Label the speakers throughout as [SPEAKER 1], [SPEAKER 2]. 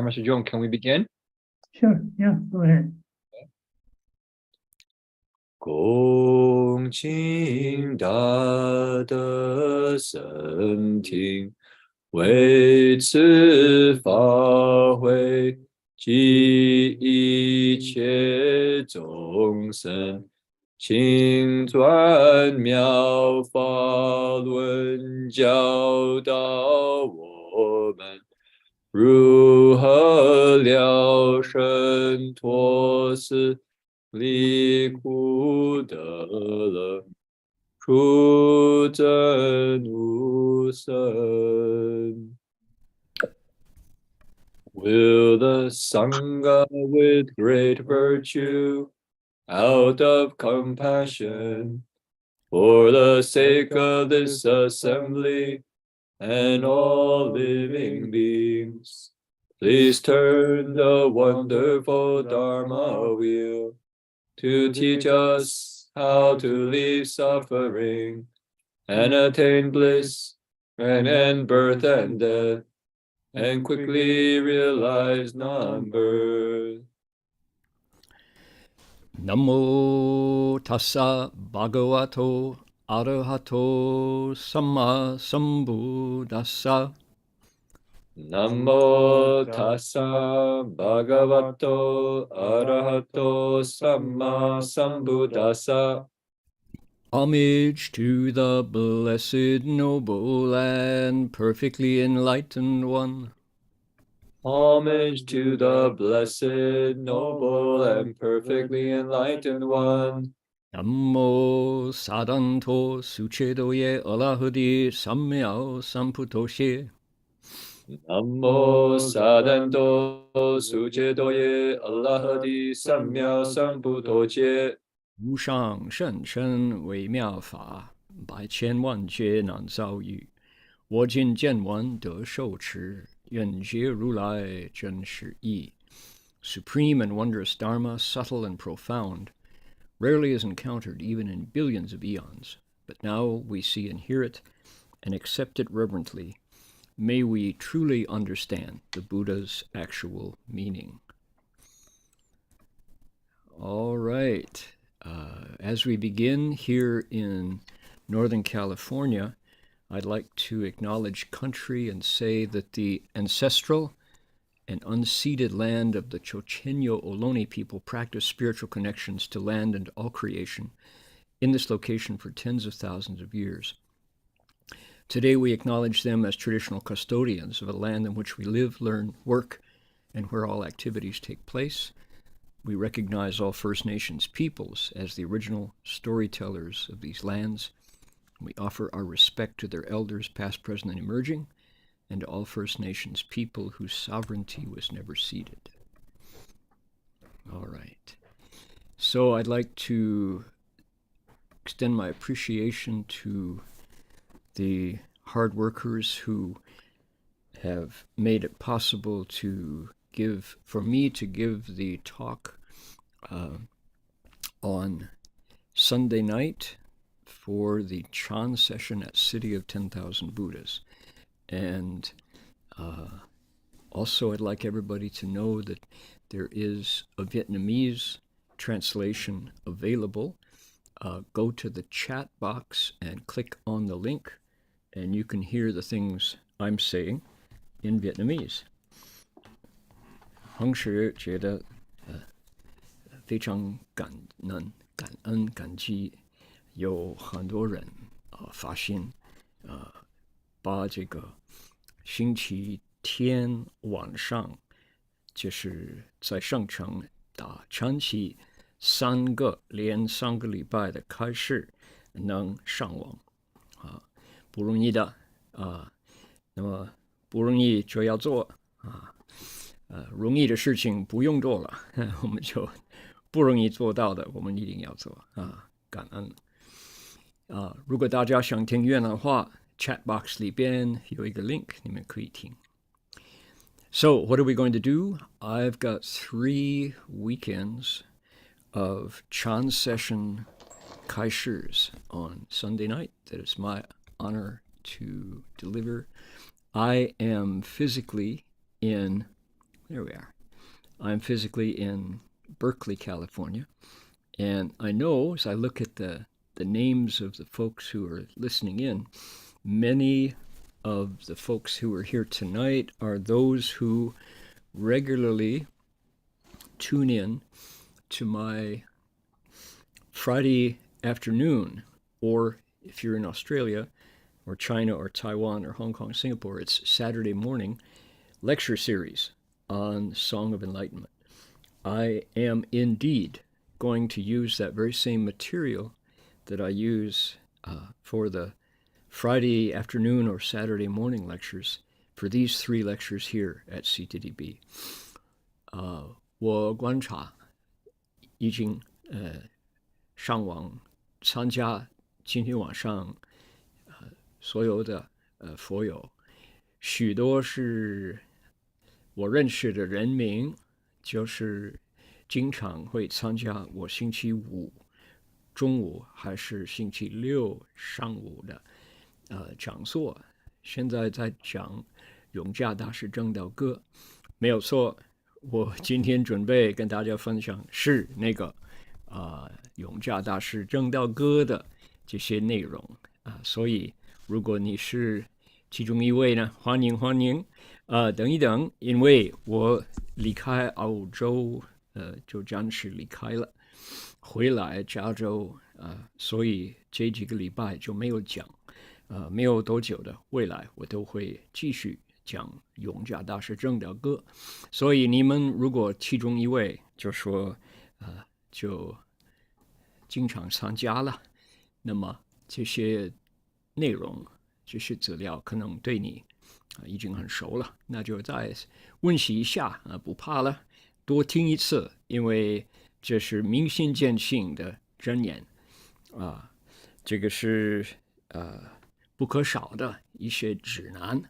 [SPEAKER 1] Mr. John, can we begin?
[SPEAKER 2] Sure, yeah, go ahead.
[SPEAKER 3] 恭敬大德圣听，为此法会及一切众生，请转妙法轮教导我们，如何了生脱死，离苦得乐，出真无生。Will the Sangha with great virtue, out of compassion, for the sake of this assembly and all living beings, please turn the wonderful Dharma wheel to teach us how to leave suffering and attain bliss and end birth and death and quickly realize non-birth.
[SPEAKER 4] Namo tassa bhagavato arahato samma sambuddhassa.
[SPEAKER 3] Namo tassa bhagavato arahato samma sambuddhassa.
[SPEAKER 4] Homage to the blessed, noble, and perfectly enlightened one.
[SPEAKER 3] Homage to the blessed, noble, and perfectly enlightened one.
[SPEAKER 4] Namo sadanto suchedoye alahadi samyao samputoshe.
[SPEAKER 3] Namo sadanto suchedoye alahadi samya samputoshe.
[SPEAKER 4] 无上甚深微妙法，百千万劫难遭遇。我今见闻得受持，愿解如来真实义。Supreme and wondrous Dharma, subtle and profound, rarely is encountered even in billions of eons, but now we see and hear it and accept it reverently. May we truly understand the Buddha's actual meaning. All right. As we begin here in Northern California, I'd like to acknowledge country and say that the ancestral and unceded land of the Chochenyo Ohlone people practice spiritual connections to land and all creation in this location for tens of thousands of years. Today we acknowledge them as traditional custodians of a land in which we live, learn, work, and where all activities take place. We recognize all First Nations peoples as the original storytellers of these lands. We offer our respect to their elders, past, present, and emerging, and to all First Nations people whose sovereignty was never ceded. All right. So I'd like to extend my appreciation to the hard workers who have made it possible for me to give the talk on Sunday night for the Chan session at City of 10,000 Buddhas. And also I'd like everybody to know that there is a Vietnamese translation available. Go to the chat box and click on the link, and you can hear the things I'm saying in Vietnamese. Heng Sure 觉得非常感恩感激，有很多人发心把这个星期天晚上就是在上城打长期连3个礼拜的开始能上网不容易的那么不容易就要做容易的事情不用做了我们就不容易做到的我们一定要做感恩如果大家想听愿的话 chat box 里边有一个 link 你们可以听。So what are we going to do? I've got 3 weekends of Chan session kaishers on Sunday night that it's my honor to deliver. I am physically in There we are. I'm physically in Berkeley, California. And I know as I look at the names of the folks who are listening in, many of the folks who are here tonight are those who regularly tune in to my Friday afternoon, or if you're in Australia or China or Taiwan or Hong Kong, Singapore, it's Saturday morning lecture series on Song of Enlightenment. I am indeed going to use that very same material that I use for the Friday afternoon or Saturday morning lectures for these 3 lectures here at CTDB. 我观察已经上网参加今天晚上所有的佛友，许多是我认识的人名，就是经常会参加我星期五中午还是星期六上午的讲座。现在在讲永嘉大师证道歌，没有错。我今天准备跟大家分享是那个永嘉大师证道歌的这些内容所以如果你是其中一位呢，欢迎欢迎。等一等，因为我离开澳洲就暂时离开了，回来加州所以这几个礼拜就没有讲没有多久的未来我都会继续讲永嘉大师证道歌。所以你们如果其中一位就说就经常参加了，那么这些内容这些资料可能对你已经很熟了，那就再温习一下不怕了，多听一次，因为这是明心见性的真言这个是不可少的一些指南。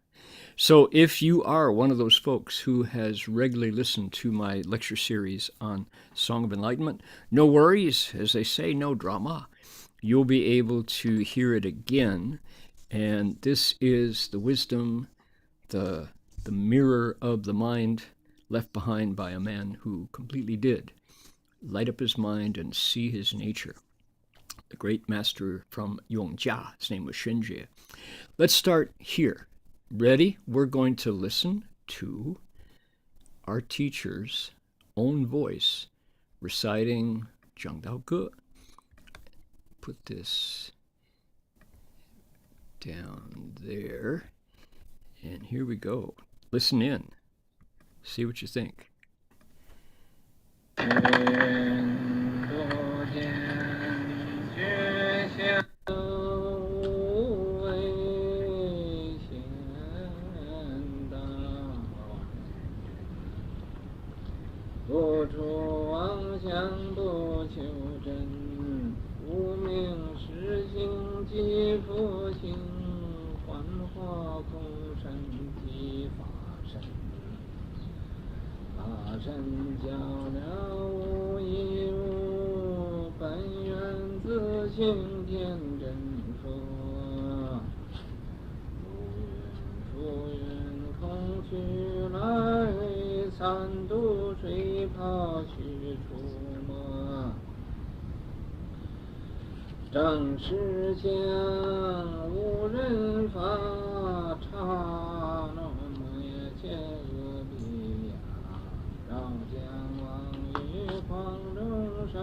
[SPEAKER 4] So if you are one of those folks who has regularly listened to my lecture series on Song of Enlightenment, no worries, as they say, no drama. You'll be able to hear it again, and this is the wisdom, the mirror of the mind left behind by a man who completely did light up his mind and see his nature. The great master from Yongjia, his name was Yongjia. Let's start here. Ready? We're going to listen to our teacher's own voice reciting 讲道歌. Put this down there. And here we go. Listen in. See what you think.
[SPEAKER 1] 不出妄想不求真，无名实性即复性，幻化空身即法身，法身教了无一物，本源自性天真佛，无缘空去来，三度水泡去出没，正实相无人法，刹那么也切恶比呀，绕将往于狂中生，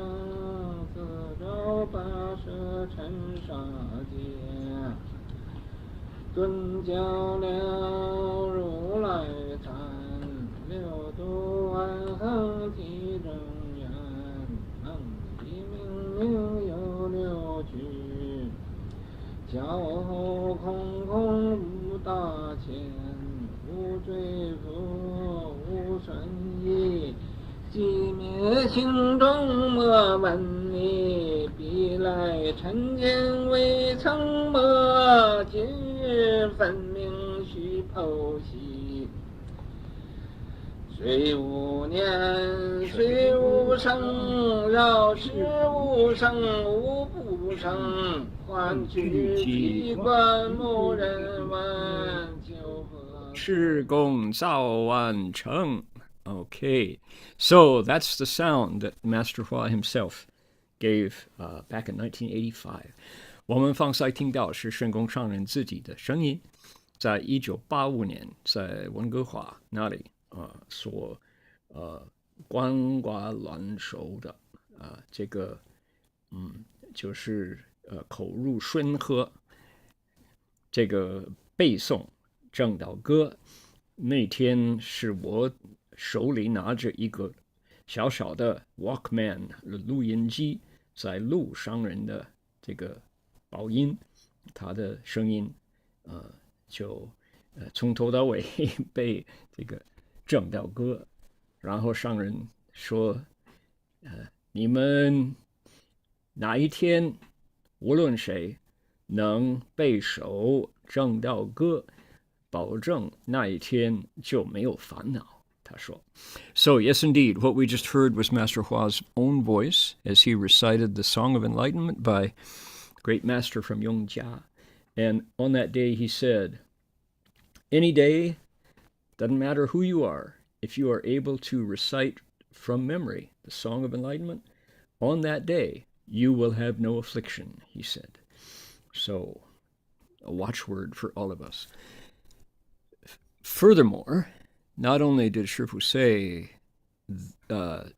[SPEAKER 1] 自招八舍尘沙界，顿教了如来禅，六度万行体正圆，能以明明有六句，教后空空无大千，无罪福无损益，寂灭心中莫闻你，必来尘间未曾没，今日分明须剖析。虽无念虽无生，绕世无生无不生，换取机关无人问，就何
[SPEAKER 4] 是功早完成。Okay, so that's the sound that Master Hua himself gave back in 1985. 我们方才听到是圣公上人自己的声音，在1985年在温哥华那里所鳏寡卵熟的这个就是口入顺和这个背诵正道歌。那天是我手里拿着一个小小的 Walkman 录音机，在录商人的这个宝音，他的声音就从头到尾背这个正道歌，然后商人说你们哪一天无论谁能背熟正道歌，保证那一天就没有烦恼。他说 So yes indeed, what we just heard was Master Hua's own voice as he recited the Song of Enlightenment by great master from Yongjia. And on that day he said, any day, doesn't matter who you are, if you are able to recite from memory the Song of Enlightenment, on that day you will have no affliction, he said. So, a watchword for all of us. Furthermore, not only did Shifu say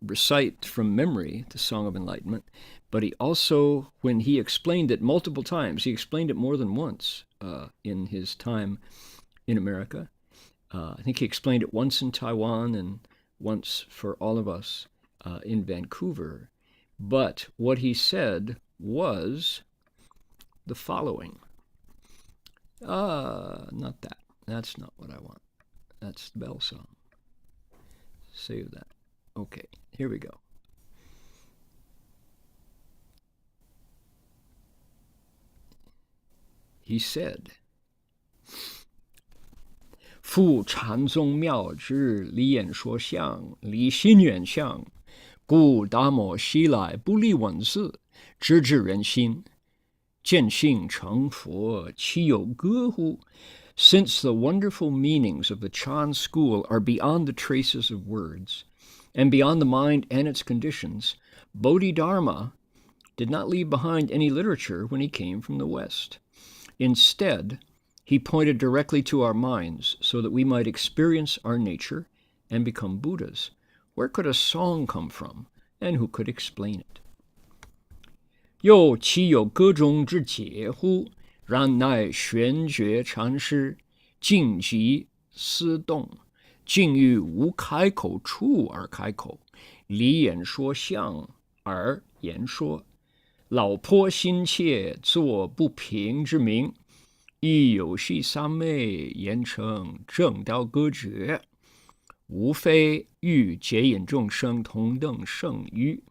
[SPEAKER 4] recite from memory the Song of Enlightenment, but he also, when he explained it multiple times, he explained it more than once in his time in America. I think he explained it once in Taiwan and once for all of us in Vancouver. But what he said was the following. Not that. That's not what I want. That's the bell song. Save that. Okay, here we go. He said, 复禅宗妙之，离眼说相，离心远相，故达摩西来，不立文字，直指人心。见性成佛，岂有歌乎？ Since the wonderful meanings of the Chan school are beyond the traces of words, and beyond the mind and its conditions, Bodhidharma did not leave behind any literature when he came from the West. Instead, he pointed directly to our minds so that we might experience our nature and become Buddhas. Where could a song come from, and who could explain it? 又岂有歌中之解乎？ 然乃玄觉禅师，静极思动，静于无开口处而开口，离眼说相而言说。老颇心切，作不平之名，亦有系三昧，言称正道歌诀，无非欲解引众生同等圣愚。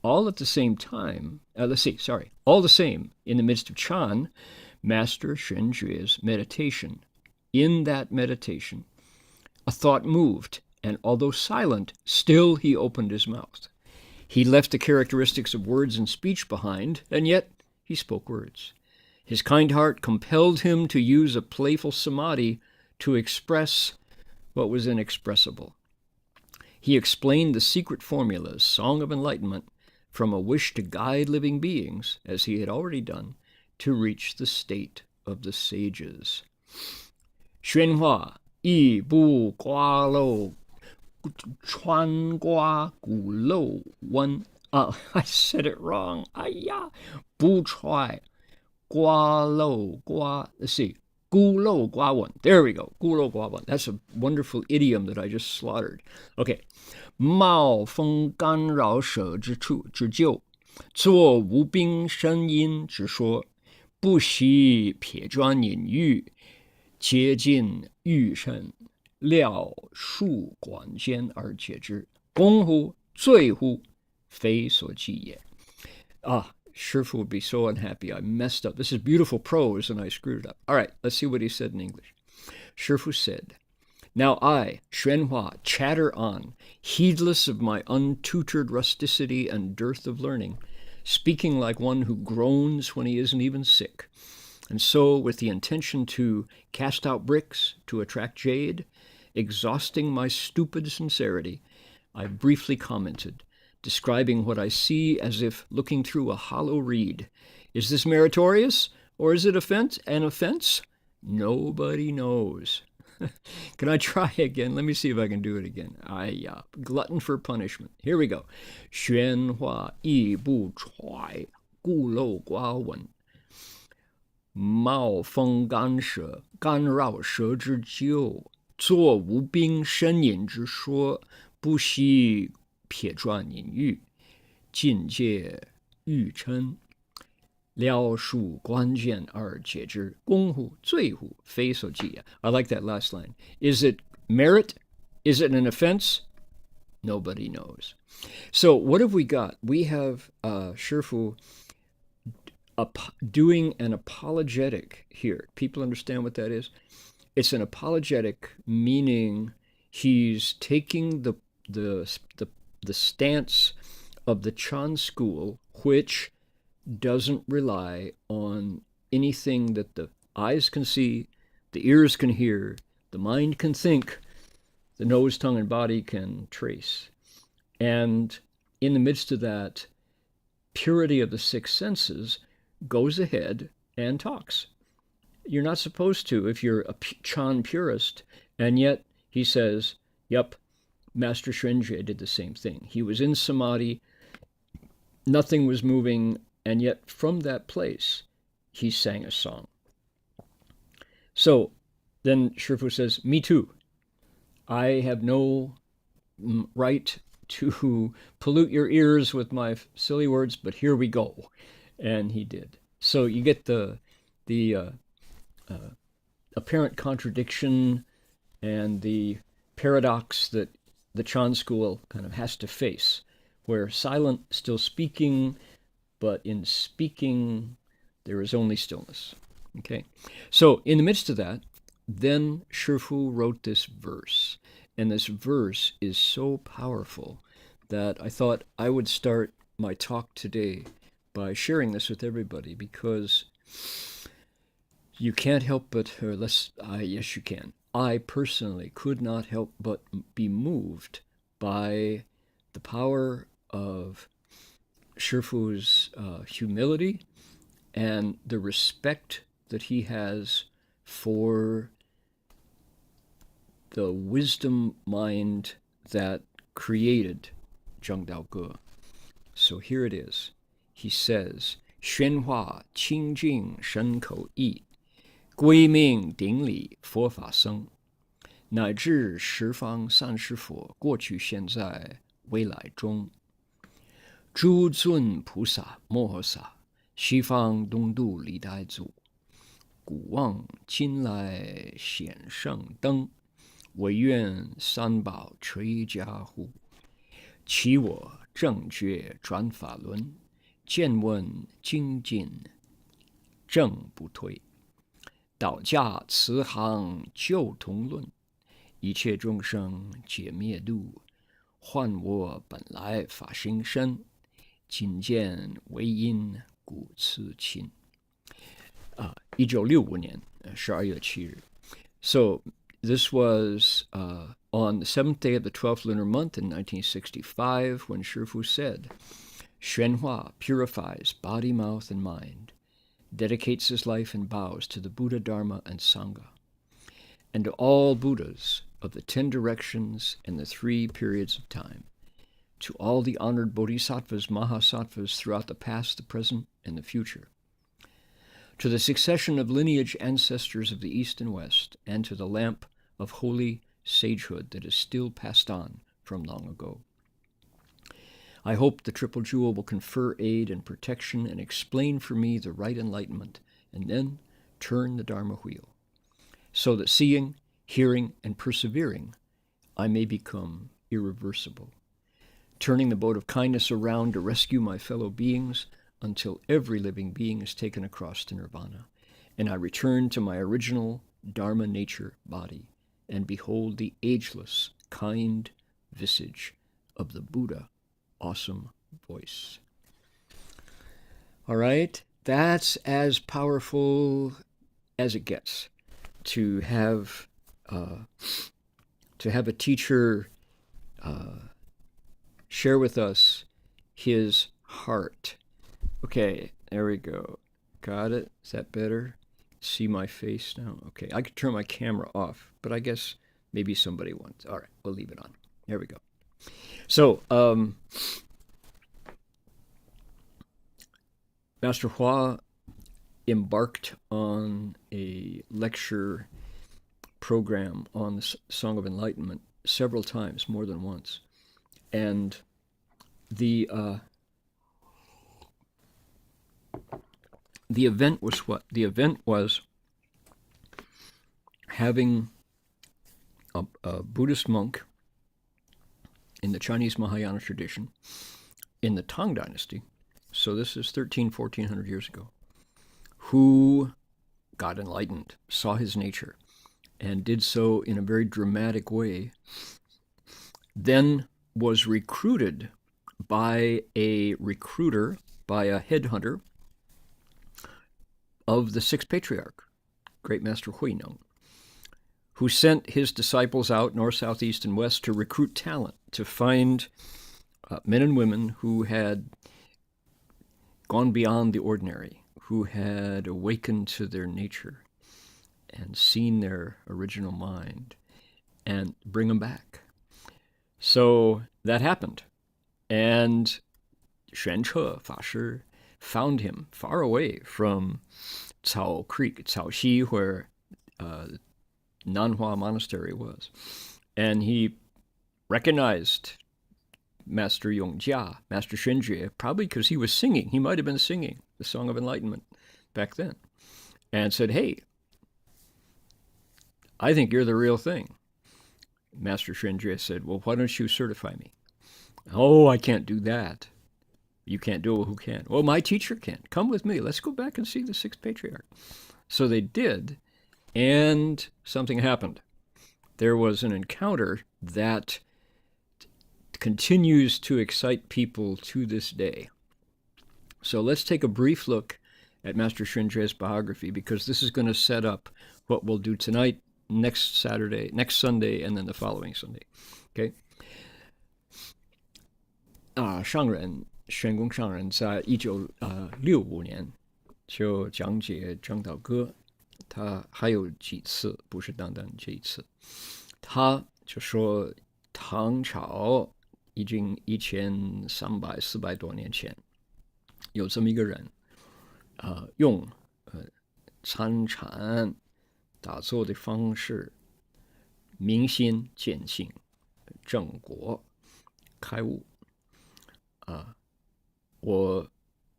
[SPEAKER 4] All at the same time, all the same, in the midst of Chan, Master Xuanjue's meditation. In that meditation, a thought moved, and although silent, still he opened his mouth. He left the characteristics of words and speech behind, and yet he spoke words. His kind heart compelled him to use a playful samadhi to express what was inexpressible. He explained the secret formulas, Song of Enlightenment, from a wish to guide living beings, as he had already done, to reach the state of the sages. 宣化亦不刮漏穿刮骨漏温 I said it wrong. 哎呀，不揣刮漏刮 Let's see. 孤陋寡闻. There we go. 孤陋寡闻. That's a wonderful idiom that I just slaughtered. Okay. 冒风干扰舍之处之咎，作无病呻吟之说，不惜撇砖引玉，接近欲甚，料数管间而解之，功乎罪乎，非所计也。Shifu would be so unhappy. I messed up. This is beautiful prose, and I screwed it up. All right, let's see what he said in English. Shifu said, Now I, Xuanhua, chatter on, heedless of my untutored rusticity and dearth of learning, speaking like one who groans when he isn't even sick. And so, with the intention to cast out bricks, to attract jade, exhausting my stupid sincerity, I briefly commented, describing what I see as if looking through a hollow reed. Is this meritorious, or is it an offense? Nobody knows. Can I try again? Let me see if I can do it again. Glutton for punishment. Here we go. 喧哗亦不揣，故陋寡闻。冒风干扰舌之咎，作无兵呻吟之说，不惜撇转隐喻，尽借喻称。了数关键而解之，公乎罪乎，非所计也。I like that last line. Is it merit? Is it an offense? Nobody knows. So what have we got? We have Shifu doing an apologetic here. People understand what that is? It's an apologetic, meaning he's taking the stance of the Chan school, which doesn't rely on anything that the eyes can see, the ears can hear, the mind can think, the nose, tongue, and body can trace. And in the midst of that, purity of the six senses goes ahead and talks. You're not supposed to if you're a Chan purist, and yet he says, yep, Master Yongjia did the same thing. He was in samadhi, nothing was moving, and yet from that place, he sang a song. So then Shifu says, me too. I have no right to pollute your ears with my silly words, but here we go. And he did. So you get the apparent contradiction and the paradox that the Chan school kind of has to face, where silent still speaking, but in speaking, there is only stillness. Okay? So in the midst of that, then Shifu wrote this verse. And this verse is so powerful that I thought I would start my talk today by sharing this with everybody, because you can't help but, yes you can. I personally could not help but be moved by the power of Shifu's humility and the respect that he has for the wisdom mind that created Zhengdao Ge. So here it is. He says, 宣化清净身口意，归命顶礼佛法僧，乃至十方三世佛，过去现在未来中。诸尊菩萨摩诃萨，西方东渡历代祖，古往今来显圣灯，唯愿三宝垂加护，启我正觉转法轮，见闻精进正不退，导驾慈航救同论，一切众生解灭度，唤我本来法心身，今见为因故此亲。1965年12月7日。So this was on the 7th day of the 12th lunar month in 1965 when Shifu said, 宣化 purifies body, mouth, and mind, dedicates his life and bows to the Buddha, Dharma, and Sangha, and to all Buddhas of the 10 directions and the 3 periods of time, to all the honored bodhisattvas, mahasattvas throughout the past, the present, and the future, to the succession of lineage ancestors of the East and West, and to the lamp of holy sagehood that is still passed on from long ago. I hope the Triple Jewel will confer aid and protection and explain for me the right enlightenment, and then turn the Dharma wheel, so that seeing, hearing, and persevering, I may become irreversible, turning the boat of kindness around to rescue my fellow beings until every living being is taken across to nirvana, and I return to my original Dharma nature body and behold the ageless, kind visage of the Buddha awesome voice. All right, that's as powerful as it gets, to have to have a teacher share with us his heart. Okay, there we go. Got it? Is that better? See my face now? Okay, I could turn my camera off, but I guess maybe somebody wants. All right, we'll leave it on. There we go. So, Master Hua embarked on a lecture program on the Song of Enlightenment several times, more than once. And the event was what? The event was having a Buddhist monk in the Chinese Mahayana tradition in the Tang Dynasty, so this is 1400 years ago, who got enlightened, saw his nature, and did so in a very dramatic way, then was recruited by a headhunter of the sixth patriarch, Great Master Huineng, who sent his disciples out north, south, east, and west to recruit talent, to find men and women who had gone beyond the ordinary, who had awakened to their nature and seen their original mind, and bring them back. So that happened. And Heng Sure Fa Shi found him far away from Cao Creek, Cao Xi, where Nanhua Monastery was. And he recognized Master Yongjia, Master Xuanjue, probably because he was singing. He might have been singing the Song of Enlightenment back then. And said, hey, I think you're the real thing. Master Xuanjue said, well, why don't you certify me? Oh, I can't do that. You can't do it, who can? Well, my teacher can. Come with me. Let's go back and see the sixth patriarch. So they did, and something happened. There was an encounter that continues to excite people to this day. So let's take a brief look at Master Xuanjue's biography, because this is going to set up what we'll do tonight, next Sunday, and then the following Sunday. Okay? 宣公上人在1965年就讲解证道歌，他还有几次，不是单单这一次。他就说，唐朝已经1300、400多年前，有这么一个人，用参禅打坐的方式，明心见性，正果开悟。我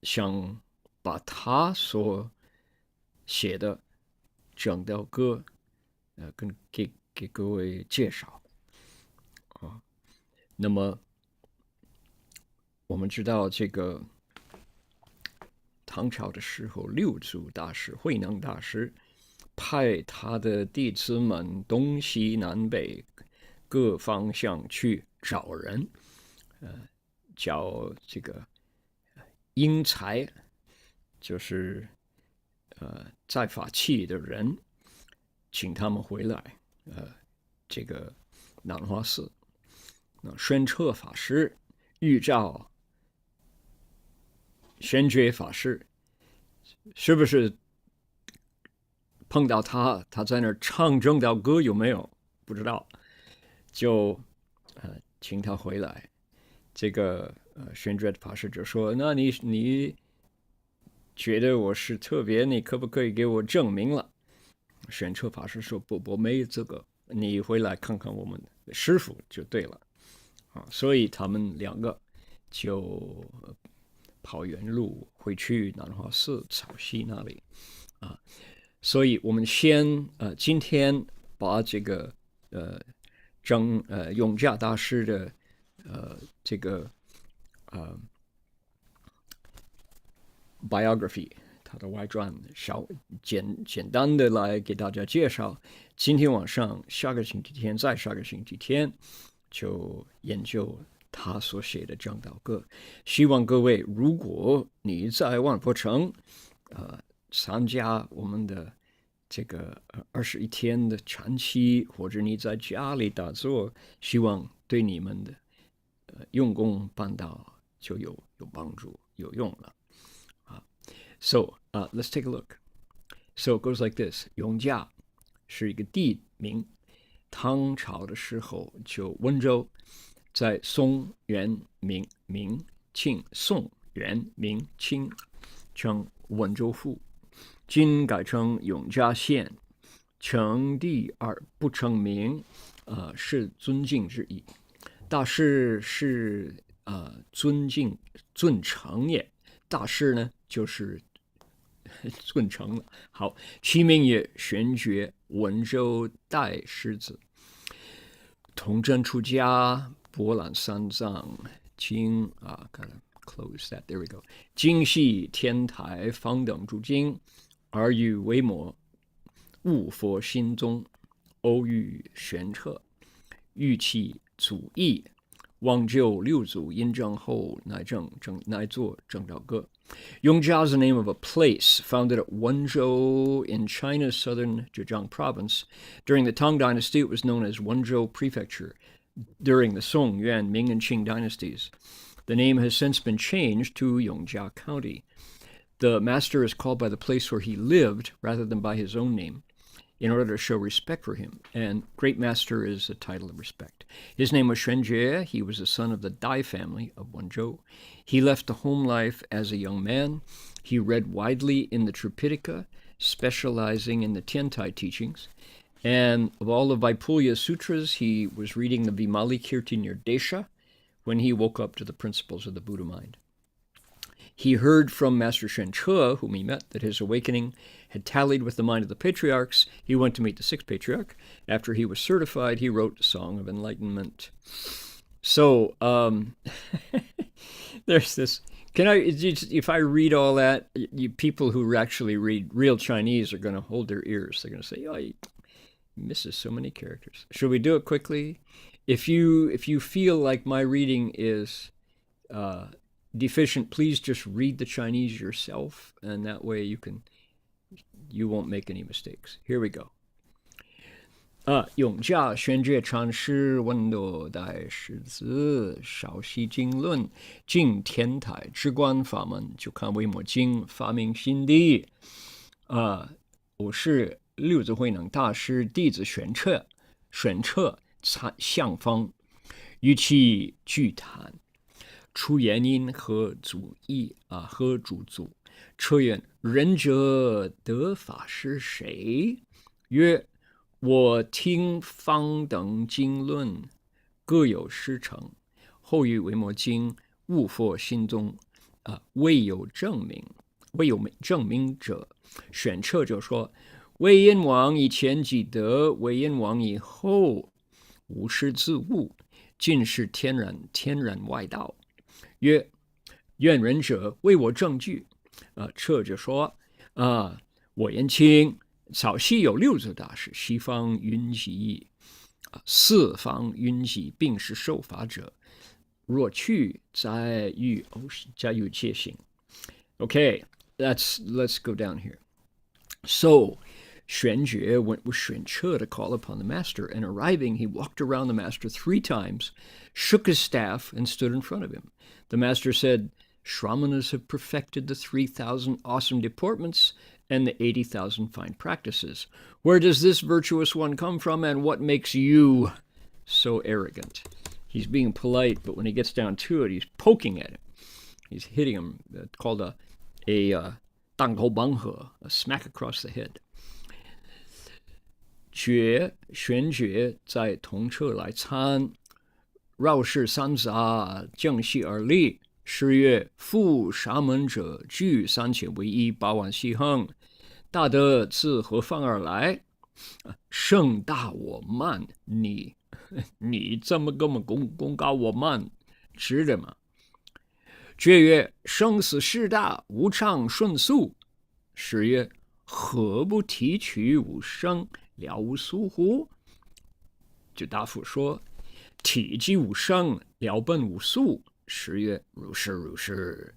[SPEAKER 4] 想把他所写的整道歌，给各位介绍。那么我们知道，这个唐朝的时候，六祖大师慧能大师派他的弟子们东西南北各方向去找人，叫这个英才，就是在法器的人，请他们回来，这个南华寺。那宣彻法师预兆宣觉法师，是不是碰到他在那儿唱正道歌，有没有？不知道，就请他回来。这个宣觉法师就说：“那你觉得我是特别，你可不可以给我证明了？”宣彻法师说：“不，我没这个，你回来看看我们的师傅就对了。”所以他们两个就跑远路回去南华寺草溪那里所以我们先今天把这个永嘉大师的这个biography， 他的外传简单的来给大家介绍。今天晚上，下个星期天，再下个星期天就研究他所写的证道歌。希望各位，如果你在万佛城参加我们的这个21天的禅期，或者你在家里打坐，希望对你们的用功办道就有帮助，有用了。So let's take a look. So it goes like this. 永嘉是一个地名，唐朝的时候就温州，在宋元明清宋元明清称温州府，今改成永嘉县，称地而不称名，是尊敬之意。大师是尊敬尊称也，大师呢就是尊称了。好，其名也玄觉，温州大师子，童真出家，博览三藏经gotta close that. There we go. 经系天台方等诸经，而欲为魔，悟佛心中，偶遇玄彻，欲其祖义，望救六祖印证后，乃作证道歌。Yongjia is the name of a place founded at Wenzhou in China's southern Zhejiang province. During the Tang Dynasty, it was known as Wenzhou Prefecture. During the Song, Yuan, Ming, and Qing dynasties, the name has since been changed to Yongjia County. The master is called by the place where he lived rather than by his own name, in order to show respect for him, and Great Master is a title of respect. His name was Xuanjie. He was the son of the Dai family of Wenzhou. He left the home life as a young man. He read widely in the Tripitaka, specializing in the Tiantai teachings. And of all the Vaipulya Sutras, he was reading the Vimali Kirti Nirdesha when he woke up to the principles of the Buddha mind. He heard from Master Heng Sure, whom he met, that his awakening had tallied with the mind of the patriarchs. He went to meet the sixth patriarch. After he was certified, he wrote the Song of Enlightenment. So, there's this. If I read all that, people who actually read real Chinese are going to hold their ears. They're going to say, oh, he misses so many characters. Should we do it quickly? If you feel like my reading is deficient, please just read the Chinese yourself, and that way you won't make any mistakes. Here we go. 永嘉玄觉禅师问道大师子，少习经论，进天台直观法门，就看维摩经发明心地。我是六祖慧能大师弟子玄彻相方，与其具谈。出原因和主义和主祖，车曰：仁者得法是谁？曰：我听方等经论，各有师承。后于维摩经，悟佛心中，未有证明者。玄彻就说：唯因往以前即得，唯因往以后无师自悟，尽是天然外道。曰：愿仁者为我证据。彻就说：我言清，早期有六祖大师，西方云集，四方云集，并是受法者。若去，再欲戒行。Okay, let's go down here. So, Xuanjie went with Heng Sure to call upon the master, and arriving, he walked around the master 3 times, shook his staff, and stood in front of him. The master said, Shramanas have perfected the 3,000 awesome deportments and the 80,000 fine practices. Where does this virtuous one come from, and what makes you so arrogant? He's being polite, but when he gets down to it, he's poking at him. He's hitting him, called a 当头棒喝, a smack across the head. 玄觉在同彻来参，绕世三匝，正系而立。是曰：复沙门者，具3000为一，8万细恒，大德自何方而来？圣大我慢，你这么跟我们公告我慢，值得吗？觉曰：生死事大，无常顺速。是曰：何不提取无生，了无速乎？就答复说：体即无生，了本无速。是曰：如是。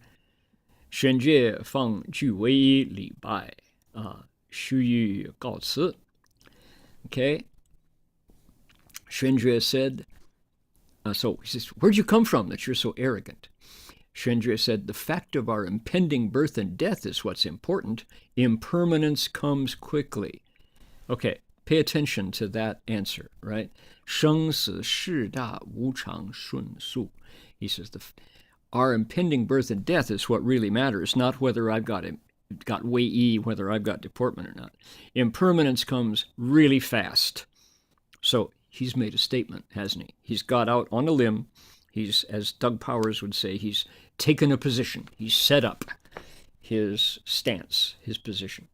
[SPEAKER 4] 玄觉放具为一礼拜。须臾告辞. Okay. Xuanjue said, so he says, where'd you come from that you're so arrogant? Xuanjue said, the fact of our impending birth and death is what's important. Impermanence comes quickly. Okay, pay attention to that answer, right? 生死事大无常顺速. He says, our impending birth and death is what really matters, not whether I've got Wei Yi, whether I've got deportment or not. Impermanence comes really fast. So he's made a statement, hasn't he? He's got out on a limb. He's, as Doug Powers would say, he's taken a position. He's set up his stance, his position.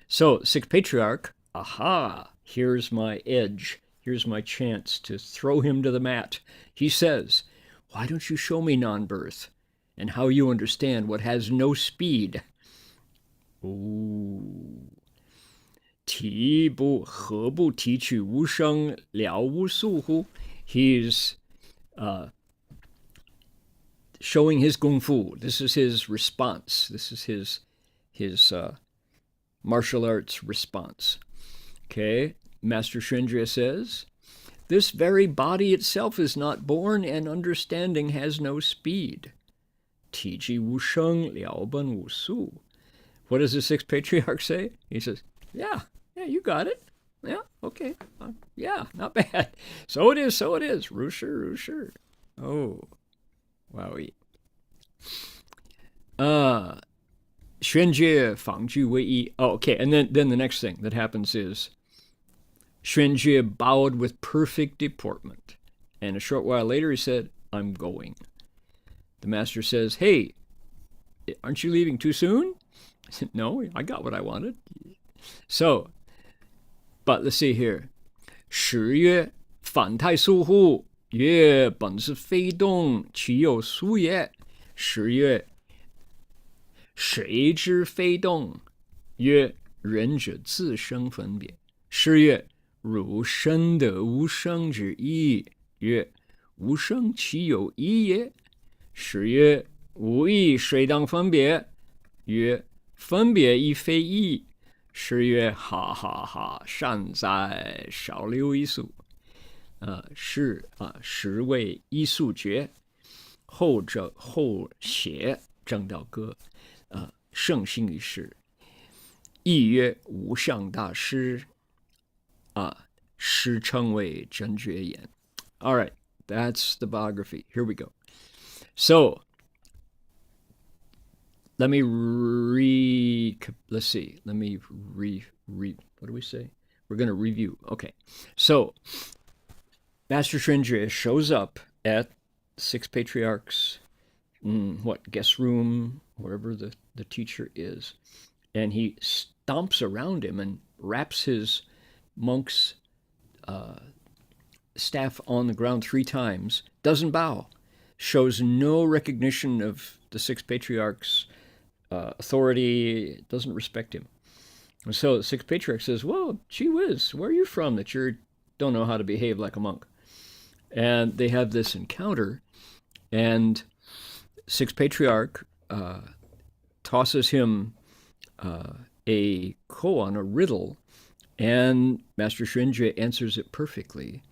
[SPEAKER 4] So, Sixth Patriarch, aha, here's my edge. Here's my chance to throw him to the mat. He says, why don't you show me non-birth and how you understand what has no speed? Ooh. 提不何不提取无生了无宿乎? He's showing his kung fu. This is his response. This is his martial arts response. Okay, Master Xuanjue says, this very body itself is not born, and understanding has no speed. 体即无生，了本无宿. What does the Sixth Patriarch say? He says, yeah, you got it. Yeah, okay. Yeah, not bad. So it is. Ru sure. Oh, wowie. 宣觉仿具为一. Oh, okay, and then the next thing that happens is 宣觉 bowed with perfect deportment. And a short while later he said, I'm going. The master says, hey, aren't you leaving too soon? I said, no, I got what I wanted. So, but let's see here. 十曰反太素乎? 曰本是非动，其有殊也？十曰谁知非动？曰人者自生分别。是曰汝生得无生之意。曰无生其有意也？是曰无意谁当分别？曰分别亦非意。是曰哈哈哈，善哉，少留一宿。十位一宿诀，后写正道歌，圣心一世，亦曰无上大师，师称为真觉言。All right, that's the biography. Here we go. So, let me let's see. Let me what do we say? We're going to review. Okay. So, Master Xuanjue shows up at Six Patriarchs, guest room, wherever the teacher is, and he stomps around him and wraps his monk's staff on the ground 3 times, doesn't bow, shows no recognition of the Six Patriarchs' authority, doesn't respect him. And so the Sixth Patriarch says, well, gee whiz, where are you from that you don't know how to behave like a monk? And they have this encounter, and Sixth Patriarch tosses him a koan, a riddle, and Master Xuanjue answers it perfectly.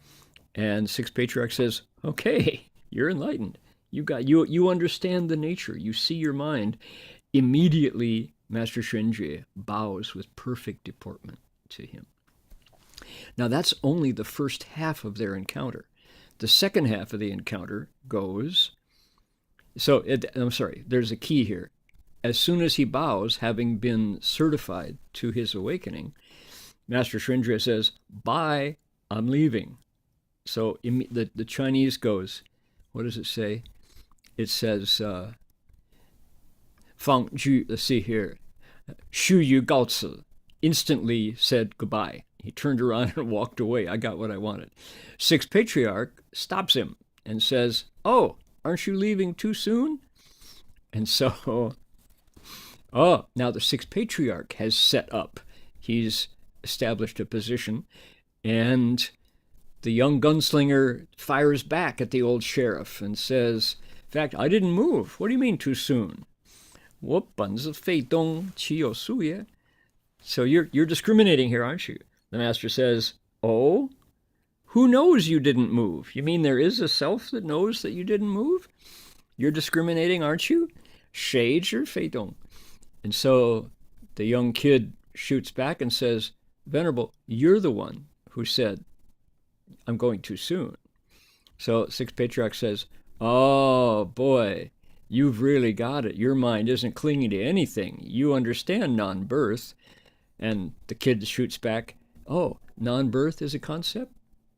[SPEAKER 4] And Sixth Patriarch says, okay, you're enlightened. You understand the nature. You see your mind. Immediately, Master Xuanjue bows with perfect deportment to him. Now, that's only the first half of their encounter. The second half of the encounter goes, there's a key here. As soon as he bows, having been certified to his awakening, Master Xuanjue says, bye, I'm leaving. So the Chinese goes, what does it say? It says, 放句, let's see here, 须臾告辞, instantly said goodbye. He turned around and walked away. I got what I wanted. Sixth Patriarch stops him and says, oh, aren't you leaving too soon? And so, now the Sixth Patriarch has set up. He's established a position, and the young gunslinger fires back at the old sheriff and says, in fact, I didn't move. What do you mean too soon? 我本是非动，其有术也? So you're discriminating here, aren't you? The master says, oh, who knows you didn't move? You mean there is a self that knows that you didn't move? You're discriminating, aren't you? 谁知非动? And so the young kid shoots back and says, Venerable, you're the one who said, I'm going too soon. So Sixth Patriarch says, oh boy, you've really got it. Your mind isn't clinging to anything. You understand non-birth. And the kid shoots back, oh, non-birth is a concept?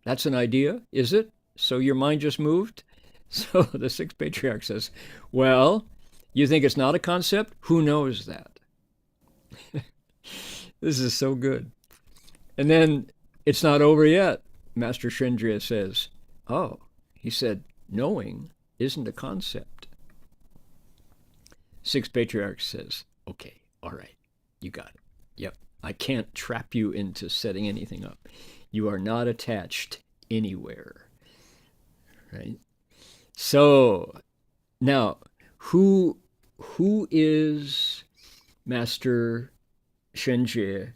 [SPEAKER 4] That's an idea, is it? So your mind just moved? So the Sixth Patriarch says, well, you think it's not a concept? Who knows that? This is so good. And then it's not over yet. Master Yongjia says, oh, he said, knowing isn't a concept. Sixth Patriarch says, okay, all right, you got it. Yep, I can't trap you into setting anything up. You are not attached anywhere, right? So now, who is Master Yongjia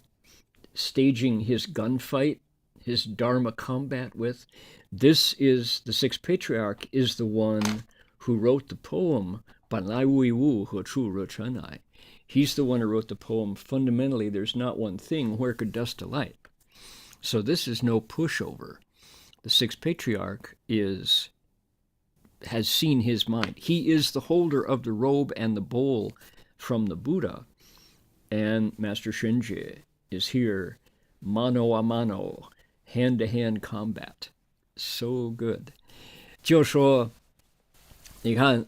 [SPEAKER 4] staging his gunfight, his Dharma combat with? This is the Sixth Patriarch is the one who wrote the poem 本来无一物，何处惹尘埃. He's the one who wrote the poem. Fundamentally, there's not one thing, where could dust alight? So this is no pushover. The Sixth Patriarch has seen his mind. He is the holder of the robe and the bowl from the Buddha. And Master Yongjia is here, mano a mano, hand-to-hand combat. So good. 就说，你看，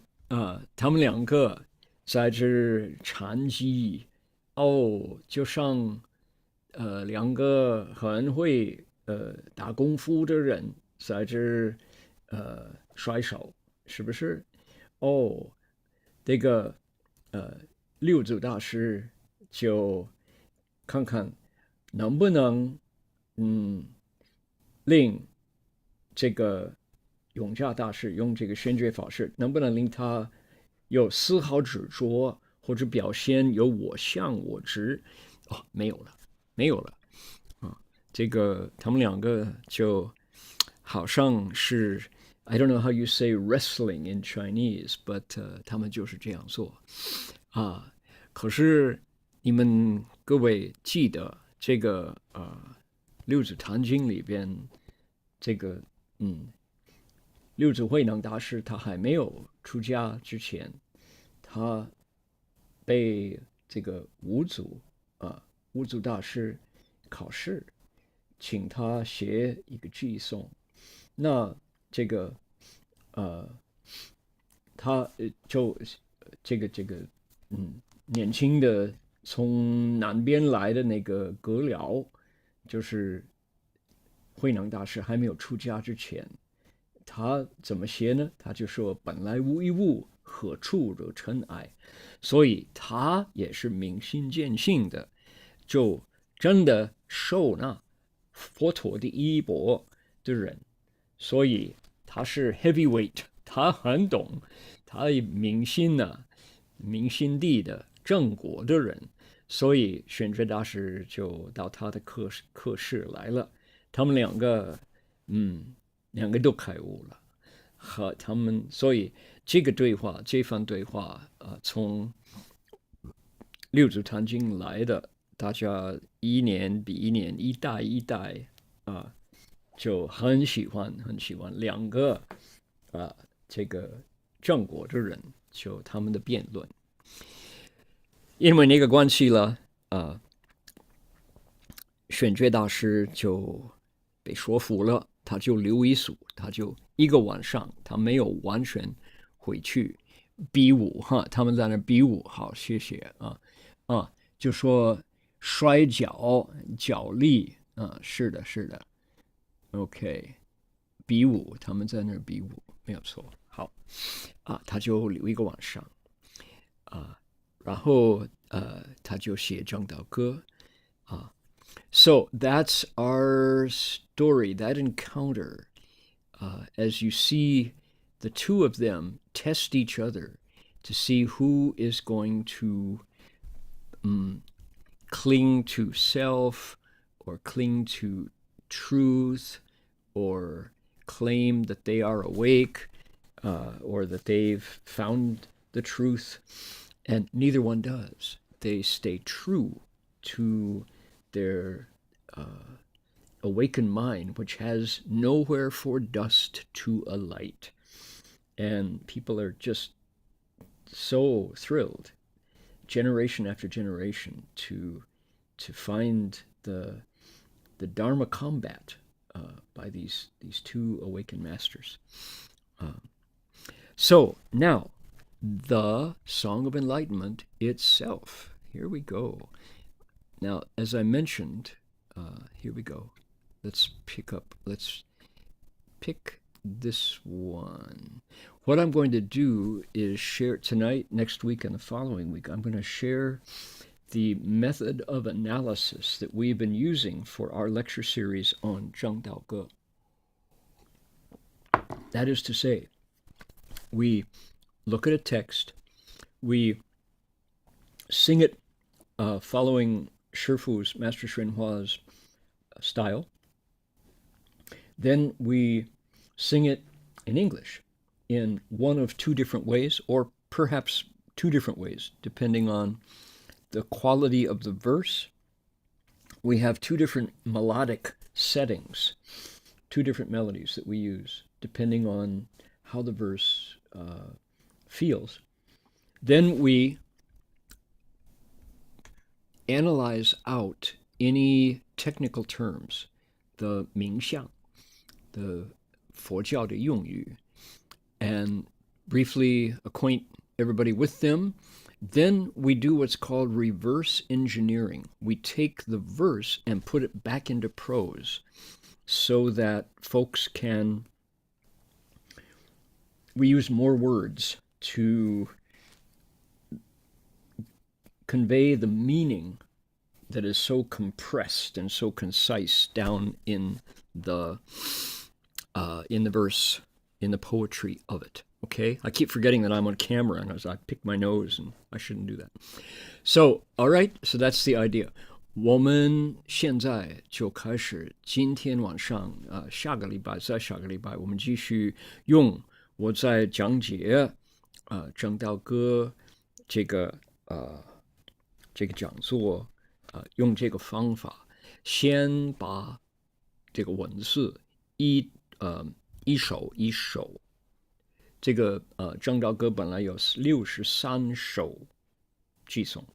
[SPEAKER 4] 他们两个在这禅机，就像两个很会打功夫的人在这甩手，是不是？这个六祖大师就看看能不能令这个永嘉大师用这个宣觉法师，能不能令他有丝毫执着，或者表现有我相我执？没有了啊！这个他们两个就好像是 I don't know how you say wrestling in Chinese, but 他们就是这样做啊。可是你们各位记得这个六祖坛经里边这个六祖慧能大师他还没有出家之前，他被这个五祖大师考试，请他写一个偈颂。那这个他就这个年轻的从南边来的那个阁僚，就是慧能大师还没有出家之前，他怎么写呢？他就说本来无一物，何处惹尘埃。所以他也是明心见性的，就真的受那佛陀的衣钵的人。所以他是 heavyweight， 他很懂，他明心地的正果的人。所以玄觉大师就到他的课室来了，他们两个都开悟了。和他们，所以这番对话从六祖坛经来的，大家一年比一年，一代一代就很喜欢两个这个正果的人，就他们的辩论。因为那个关系了，玄觉大师就被说服了，他就留一宿，他就一个晚上，他没有完全回去比武哈，他们在那比武，好，谢谢就说摔跤力是的 ，OK， 比武，他们在那比武，没有错，好他就留一个晚上然后他就写证道歌So that's our story, that encounter. As you see the two of them test each other to see who is going to cling to self or cling to truth or claim that they are awake or that they've found the truth, and neither one does. They stay true to their awakened mind, which has nowhere for dust to alight. And people are just so thrilled, generation after generation, to find the Dharma combat by these two awakened masters. So now, the Song of Enlightenment itself. Here we go. Now, as I mentioned, here we go. Let's pick this one. What I'm going to do is share tonight, next week, and the following week. I'm going to share the method of analysis that we've been using for our lecture series on Zheng Dao Ge. That is to say, we look at a text, we sing it following Shifu's, Master Hsuanhua's style, then we sing it in English in one of two different ways, or perhaps two different ways, depending on the quality of the verse. We have two different melodic settings, two different melodies that we use, depending on how the verse feels. Then we analyze out any technical terms, the 名相, the 佛教的用语, and briefly acquaint everybody with them. Then we do what's called reverse engineering. We take the verse and put it back into prose so that folks can, we use more words to convey the meaning that is so compressed and so concise down in the verse, in the poetry of it. Okay, I keep forgetting that I'm on camera, and as I pick my nose, and I shouldn't do that. So, all right, so that's the idea. 我们现在就开始，今天晚上下个礼拜我们继续用我在讲解正道歌这个讲座用这个方法，先把这个文字一首一首。这个正道歌本来有63首寄送，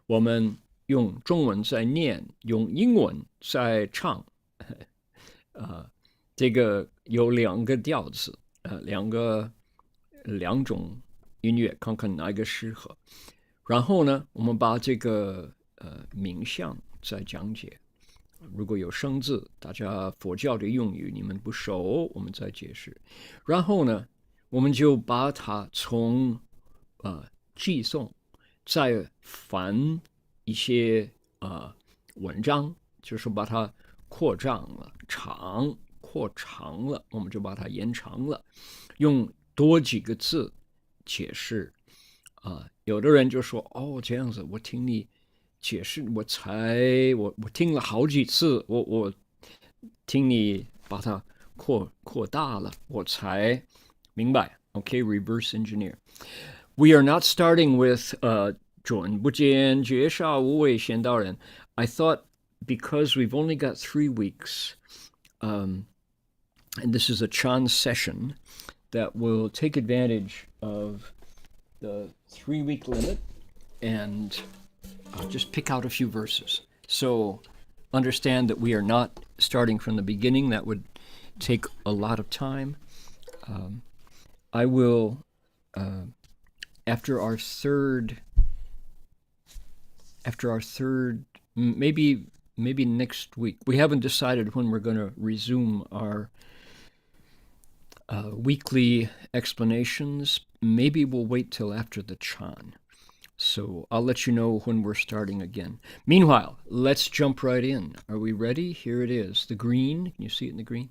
[SPEAKER 4] 我们用中文在念，用英文在唱，这个有两个调子，两种音乐，看看哪一个适合。然后呢，我们把这个名相再讲解。如果有生字，大家佛教的用语你们不熟，我们再解释。然后呢，我们就把它从寄送，再翻一些文章，就是把它扩张了，扩长了，我们就把它延长了，用多几个字解释。有的人就说哦这样子，我听你解释，我听了好几次，我听你把它扩大了，我才明白。Okay, reverse engineer. We are not starting with 准不见觉少无畏仙道人. I thought because we've only got 3 weeks, and this is a Chan session, that we'll take advantage of the 3-week limit and just pick out a few verses. So understand that we are not starting from the beginning. That would take a lot of time. I will, after our third, maybe next week. We haven't decided when we're going to resume our weekly explanations. Maybe we'll wait till after the Chan. So I'll let you know when we're starting again. Meanwhile, let's jump right in. Are we ready? Here it is. The green. Can you see it in the green?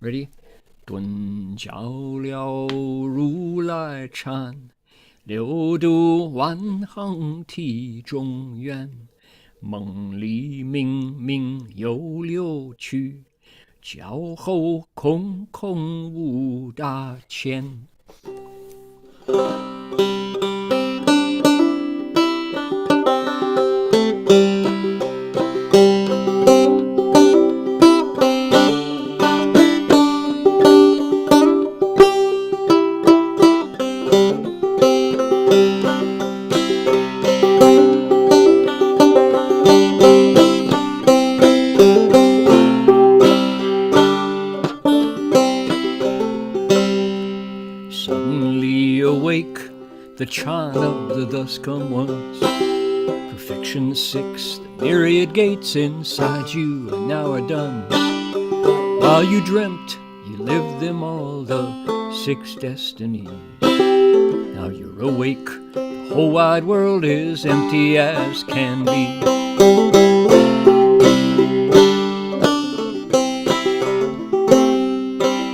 [SPEAKER 4] Ready? 顿教了如来禅，六度万行体中缘，梦里明明又溜去，脚后空空无大千。The chant of the thus come ones, perfection 6, the myriad gates inside you now are done. While you dreamt, you lived them all, the 6 destinies. Now you're awake, the whole wide world is empty as can be.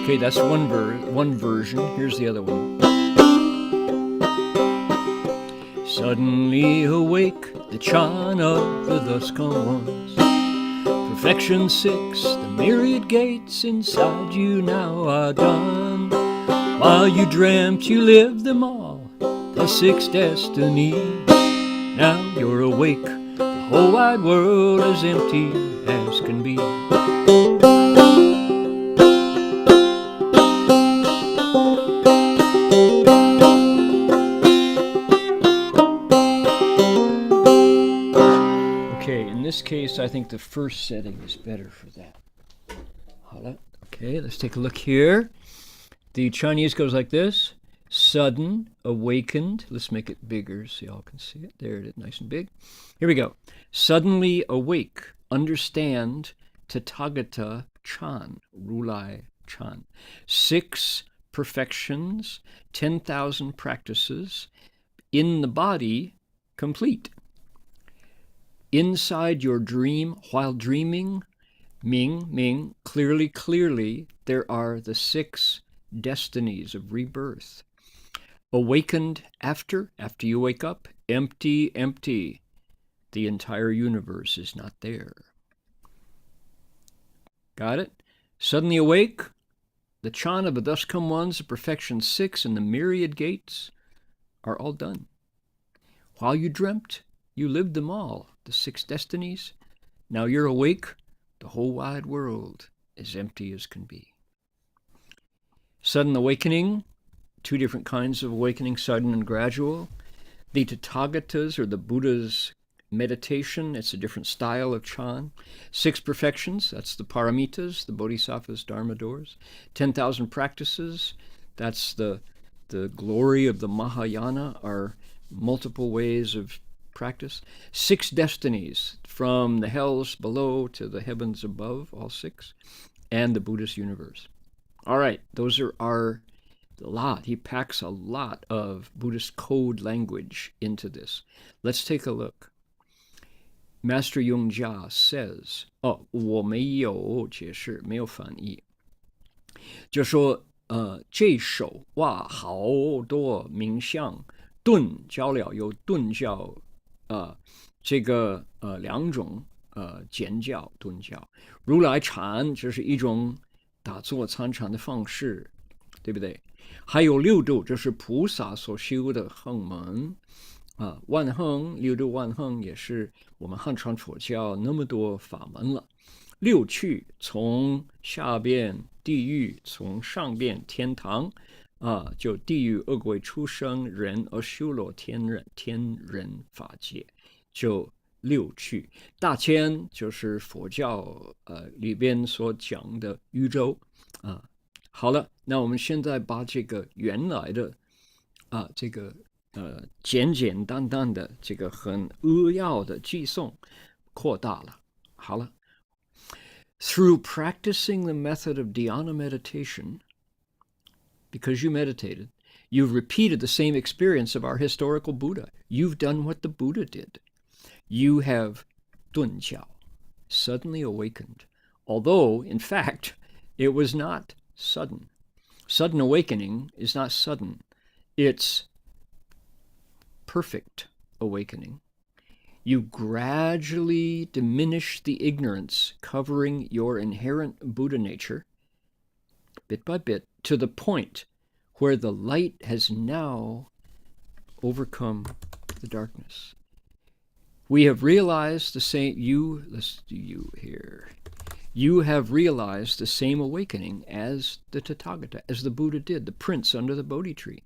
[SPEAKER 4] Okay, that's one version. Here's the other one. Suddenly awake, the chant of the thus come ones. Perfection 6, the myriad gates inside you now are done. While you dreamt, you lived them all, the 6 destinies. Now you're awake, the whole wide world is empty as can be. In this case, I think the first setting is better for that. Okay, let's take a look here. The Chinese goes like this. Sudden, awakened. Let's make it bigger so y'all can see it. There it is, nice and big. Here we go. Suddenly awake. Understand Tathagata Chan, Rulai Chan. 6 perfections, 10,000 practices. In the body, complete. Inside your dream, while dreaming, Ming, clearly, there are the 6 destinies of rebirth. Awakened after you wake up, empty. The entire universe is not there. Got it? Suddenly awake, the chant of the thus come ones, the perfection 6, and the myriad gates are all done. While you dreamt, you lived them all, the 6 destinies. Now you're awake, the whole wide world is empty as can be. Sudden awakening, 2 different kinds of awakening, sudden and gradual. The Tathagatas, or the Buddha's meditation, it's a different style of Chan. 6 perfections, that's the Paramitas, the Bodhisattvas, Dharma doors. 10,000 practices, that's the glory of the Mahayana, are multiple ways of practice. 6 destinies, from the hells below to the heavens above, all 6, and the Buddhist universe. All right, those are a lot. He packs a lot of Buddhist code language into this. Let's take a look. Master Yongjia says, 我没有解释，没有翻译，就说这首哇好多冥想顿教了，有顿教这个2种简教顿教，如来禅这是一种打坐参禅的方式，对不对？还有6度，这是菩萨所修的横门万横6度万横也是我们汉传佛教那么多法门了。6趣，从下边地狱，从上边天堂就地狱恶鬼畜生人而修罗天人法界，就6趣。大千就是佛教里边所讲的宇宙好了，那我们现在把这个原来的这个简单的这个很扼要的寄送扩大了。好了。Through practicing the method of dhyana meditation, because you meditated, you've repeated the same experience of our historical Buddha. You've done what the Buddha did. You have dunjiao, suddenly awakened, although, in fact, it was not sudden. Sudden awakening is not sudden. It's perfect awakening. you gradually diminish the ignorance covering your inherent Buddha nature, bit by bit, to the point where the light has now overcome the darkness. We have realized the same, let's do you here. You have realized the same awakening as the Tathagata, as the Buddha did, the prince under the Bodhi tree.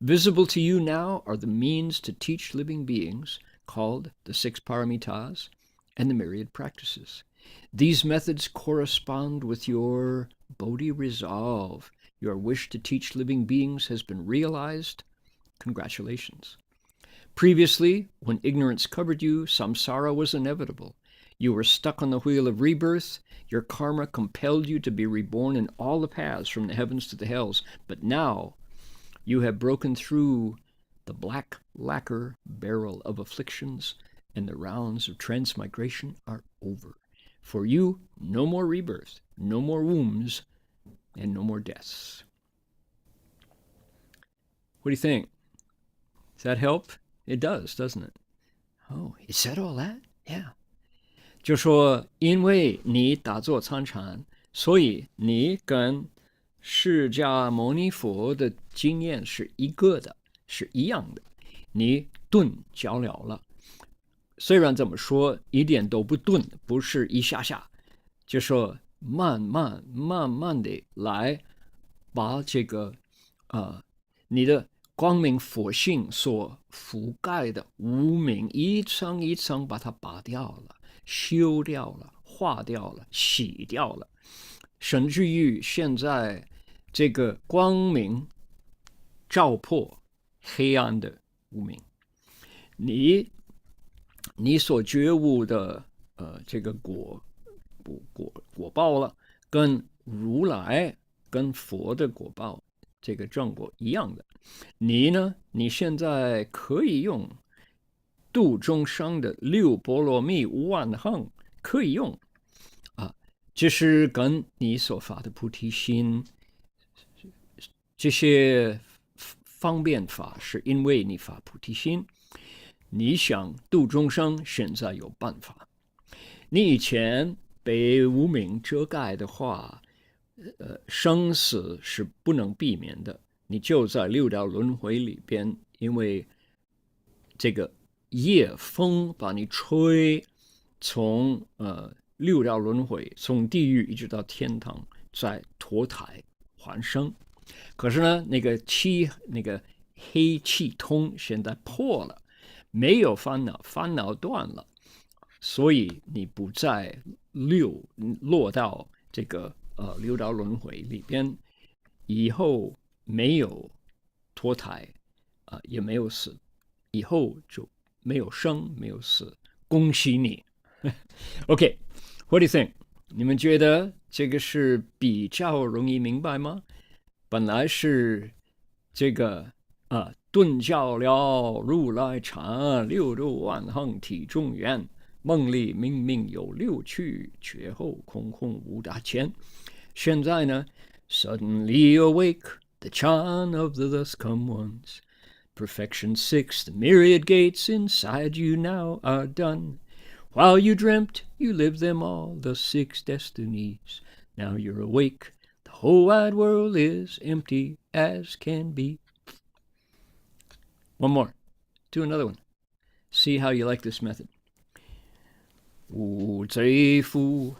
[SPEAKER 4] Visible to you now are the means to teach living beings, called the 6 paramitas and the myriad practices. These methods correspond with your Bodhi resolve. Your wish to teach living beings has been realized. Congratulations. Previously, when ignorance covered you, samsara was inevitable. You were stuck on the wheel of rebirth. Your karma compelled you to be reborn in all the paths from the heavens to the hells. But now, you have broken through the black lacquer barrel of afflictions, and the rounds of transmigration are over. For you, no more rebirth, no more wombs, and no more deaths. What do you think? Does that help? It does, doesn't it? Oh, it said all that? Yeah. 就说因为你打坐参禅，所以你跟释迦牟尼佛的经验是一个的，是一样的。你顿教了了，虽然这么说一点都不顿，不是一下下，就说慢慢的来把这个你的光明佛性所覆盖的无明一层一层把它拔掉了，修掉了，化掉了，洗掉了，甚至于现在这个光明照破黑暗的无明，你所觉悟的这个果报了，跟如来跟佛的果报这个正果一样的。你呢？你现在可以用度众生的6波罗蜜5万行，可以用这是跟你所发的菩提心，这些方便法是因为你发菩提心，你想度众生，现在有办法。你以前被无明遮盖的话，生死是不能避免的，你就在6道轮回里边，因为这个夜风把你吹从6道轮回，从地狱一直到天堂，再脱胎还生。可是呢，那个黑气通现在破了，没有烦恼，烦恼断了，所以你不再落到这个6道轮回里边，以后没有脱胎也没有死，以后就没有生没有死，恭喜你。OK, what do you think? 你们觉得这个是比较容易明白吗？本来是这个顿教了如来禅，6度万行体中圆，梦里明明有6趣，觉后空空无大千。现在呢 ，Suddenly awake, the chant of the thus come ones, perfection 6, the myriad gates inside you now are done. While you dreamt, you lived them all, the 6 destinies. Now you're awake, the whole wide world is empty as can be. One more. Do another one. See how you like this method. 无罪父，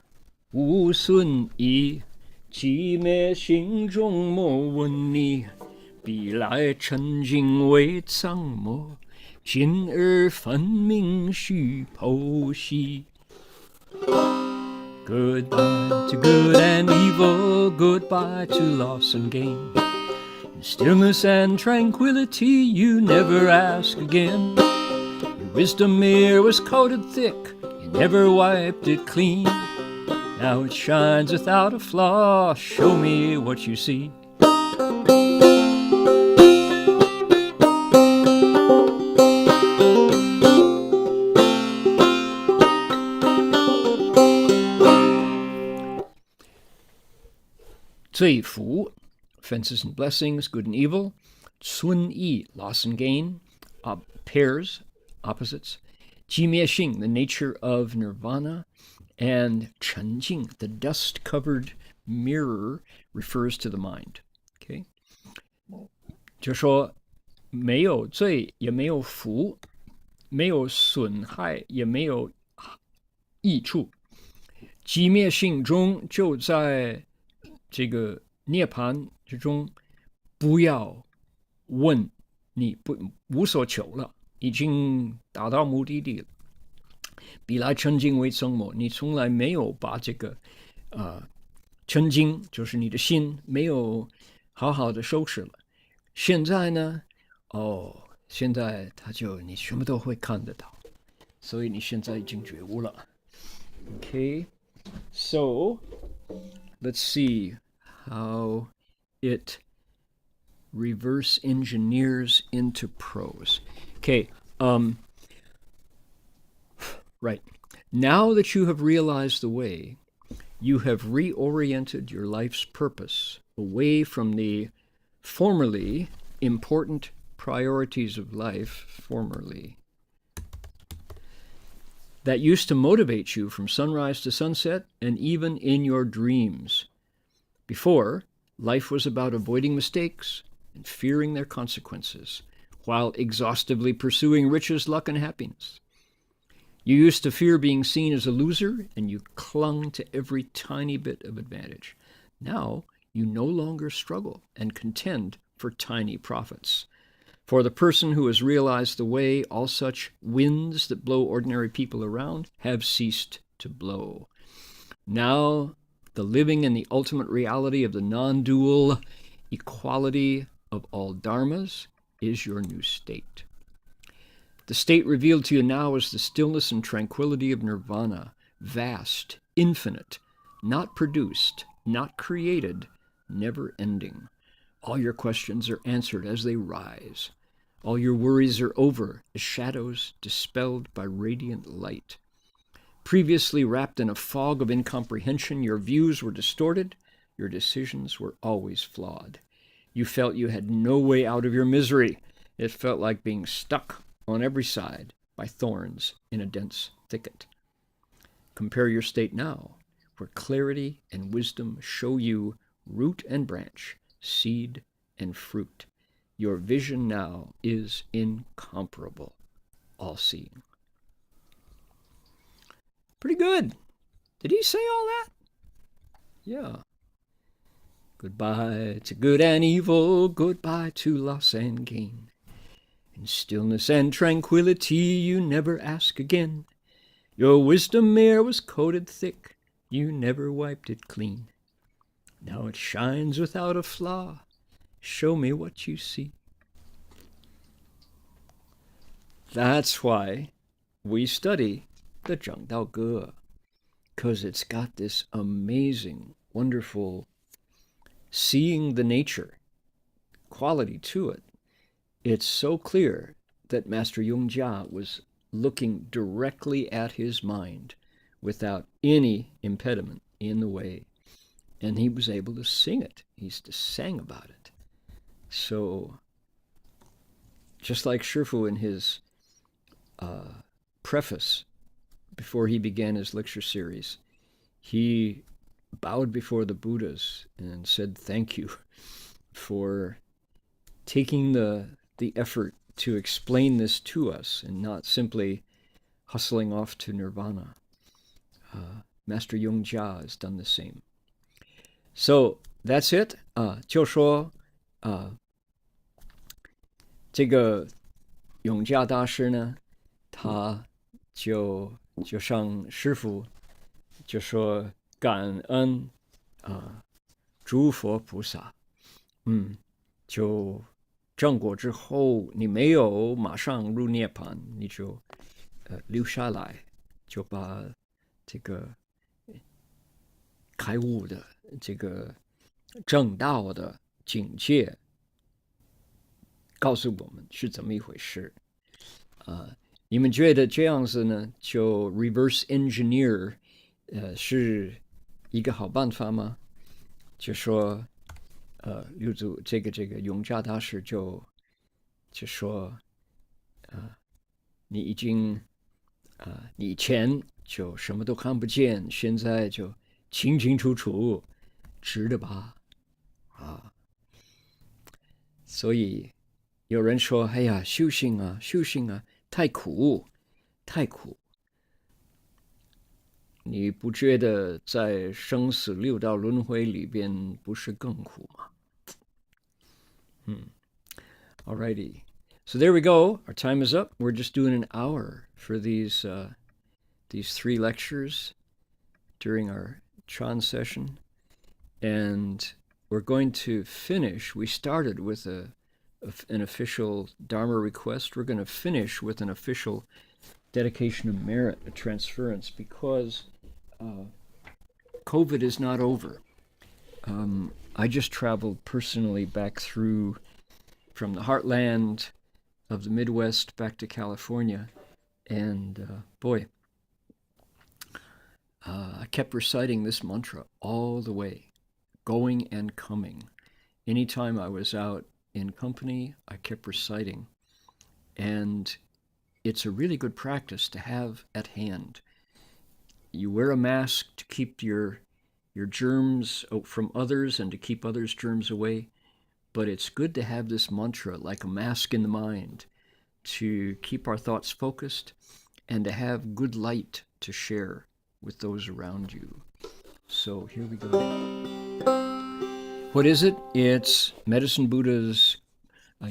[SPEAKER 4] 无损益，寂灭心中莫问你，必来沉静为苍魔。今日分明须剖析。Goodbye to good and evil, goodbye to loss and gain. In stillness and tranquility you never ask again. Your wisdom mirror was coated thick, you never wiped it clean. Now it shines without a flaw, show me what you see. Zui Fu, offenses and blessings, good and evil. Cun Yi, loss and gain, pairs, opposites. 寂灭性, the nature of nirvana, and 沉静, the dust-covered mirror, refers to the mind. Okay? 就说没有罪也没有福，没有损害也没有益处。寂灭性中就在这个涅槃之中，不要问你无所求了，已经达到目的地了。彼来称经为僧魔，你从来没有把这个称经，就是你的心没有好好的收拾了。现在呢，现在你什么都会看得到，所以你现在已经觉悟了。Okay, so let's see how it reverse engineers into prose. Okay, right. Now that you have realized the way, you have reoriented your life's purpose away from the formerly important priorities of life, that used to motivate you from sunrise to sunset and even in your dreams. Before, life was about avoiding mistakes and fearing their consequences, while exhaustively pursuing riches, luck, and happiness. You used to fear being seen as a loser, and you clung to every tiny bit of advantage. Now, you no longer struggle and contend for tiny profits. For the person who has realized the way, all such winds that blow ordinary people around have ceased to blow. Now, the living in the ultimate reality of the non-dual equality of all dharmas is your new state. The state revealed to you now is the stillness and tranquility of nirvana, vast, infinite, not produced, not created, never ending. All your questions are answered as they rise. All your worries are over as shadows dispelled by radiant light. Previously wrapped in a fog of incomprehension, your views were distorted, your decisions were always flawed. You felt you had no way out of your misery. It felt like being stuck on every side by thorns in a dense thicket. Compare your state now, where clarity and wisdom show you root and branch, seed and fruit. Your vision now is incomparable, all-seeing. Pretty good. Did he say all that? Yeah. Goodbye to good and evil, goodbye to loss and gain. In stillness and tranquility you never ask again. Your wisdom mirror was coated thick, you never wiped it clean. Now it shines without a flaw. Show me what you see. That's why we study the 讲道歌, because it's got this amazing, wonderful seeing the nature quality to it. It's so clear that Master Yongjia was looking directly at his mind without any impediment in the way. And he was able to sing it. He sang about it. So, just like Shifu in his preface, before he began his lecture series, he bowed before the Buddhas and said thank you for taking the effort to explain this to us and not simply hustling off to nirvana. Master Yongjia has done the same. So that's it. 就说这个永嘉大师呢，他就向师父就说感恩诸佛菩萨，就正果之后，你没有马上入涅槃，你就留下来，就把这个开悟的这个正道的境界告诉我们是怎么一回事。你们觉得这样子呢，就 reverse engineer 是一个好办法吗？就说六祖这个永嘉大师就说你已经以前就什么都看不见，现在就清清楚楚，值得吧？所以有人说：“哎呀，修行啊，太苦，太苦。”你不觉得在生死六道轮回里边不是更苦吗？Alrighty. So there we go. Our time is up. We're just doing an hour for these 3 lectures during our Chan session. And we're going to finish. We started with an official Dharma request. We're going to finish with an official dedication of merit, a transference, because COVID is not over. I just traveled personally back through from the heartland of the Midwest back to California, and boy, I kept reciting this mantra all the way, going and coming. Anytime I was out in company, I kept reciting, and it's a really good practice to have at hand. You wear a mask to keep your germs from others and to keep others' germs away, but it's good to have this mantra like a mask in the mind to keep our thoughts focused and to have good light to share with those around you. So here we go. What is it? It's Medicine Buddha's